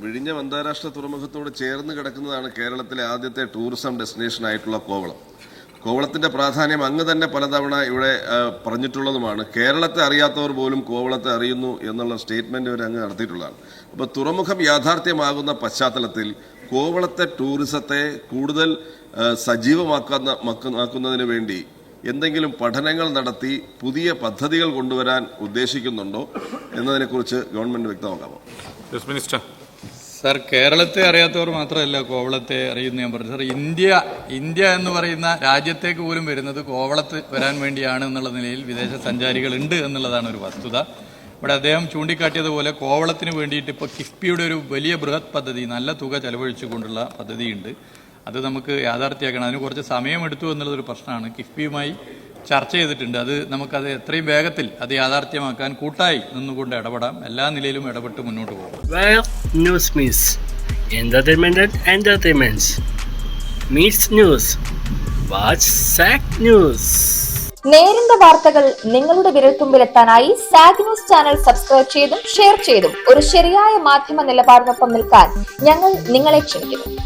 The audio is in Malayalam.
വിഴിഞ്ഞം അന്താരാഷ്ട്ര തുറമുഖത്തോട് ചേർന്ന് കിടക്കുന്നതാണ് കേരളത്തിലെ ആദ്യത്തെ ടൂറിസം ഡെസ്റ്റിനേഷൻ ആയിട്ടുള്ള കോവളം. കോവളത്തിന്റെ പ്രാധാന്യം അങ്ങ് തന്നെ പലതവണ ഇവിടെ പറഞ്ഞിട്ടുള്ളതുമാണ്. കേരളത്തെ അറിയാത്തവർ പോലും കോവളത്തെ അറിയുന്നു എന്നുള്ള സ്റ്റേറ്റ്മെന്റ് വരെ അങ്ങ് നടത്തിയിട്ടുള്ളതാണ്. അപ്പോൾ തുറമുഖം യാഥാർത്ഥ്യമാകുന്ന പശ്ചാത്തലത്തിൽ കോവളത്തെ ടൂറിസത്തെ കൂടുതൽ സജീവമാക്കുന്നതിന് വേണ്ടി എന്തെങ്കിലും പഠനങ്ങൾ നടത്തി പുതിയ പദ്ധതികൾ കൊണ്ടുവരാൻ ഉദ്ദേശിക്കുന്നുണ്ടോ എന്നതിനെക്കുറിച്ച് ഗവൺമെന്റ് വ്യക്തമാക്കാമോ? മിനിസ്റ്റർ സർ, കേരളത്തെ അറിയാത്തവർ മാത്രമല്ല കോവളത്തെ അറിയുന്നു ഞാൻ പറഞ്ഞു. സർ, ഇന്ത്യ എന്ന് പറയുന്ന രാജ്യത്തേക്ക് പോലും വരുന്നത് കോവളത്ത് വരാൻ വേണ്ടിയാണ് എന്നുള്ള നിലയിൽ വിദേശ സഞ്ചാരികൾ ഉണ്ട് എന്നുള്ളതാണ് ഒരു വസ്തുത. ഇവിടെ അദ്ദേഹം ചൂണ്ടിക്കാട്ടിയതുപോലെ കോവളത്തിന് വേണ്ടിയിട്ട് ഇപ്പോൾ കിഫ്ബിയുടെ ഒരു വലിയ ബൃഹത് പദ്ധതി, നല്ല തുക ചെലവഴിച്ചുകൊണ്ടുള്ള പദ്ധതിയുണ്ട്. അത് നമുക്ക് യാഥാർത്ഥ്യമാക്കണം. അതിന് കുറച്ച് സമയമെടുത്തു എന്നുള്ളതൊരു പ്രശ്നമാണ്. കിഫ്ബിയുമായി ചർച്ച ചെയ്തിട്ടുണ്ട്. നമുക്കത് എത്രയും വേഗത്തിൽ അത് യാഥാർത്ഥ്യമാക്കാൻ കൂട്ടായി നിന്നുകൊണ്ട് ഇടപെടാം. എല്ലാ നിലയിലും ഇടപെട്ട് മുന്നോട്ട് പോകും. News means entertainment and entertainments. Meets news. Watch SAC News. നേരിന്റെ വാർത്തകൾ നിങ്ങളുടെ വിരൽത്തുമ്പിലെത്താനായി സാഗ് ന്യൂസ് ചാനൽ സബ്സ്ക്രൈബ് ചെയ്തും ഷെയർ ചെയ്തും ഒരു ശരിയായ മാധ്യമ നിലപാടിനൊപ്പം നിൽക്കാൻ ഞങ്ങൾ നിങ്ങളെ ക്ഷണിക്കുന്നു.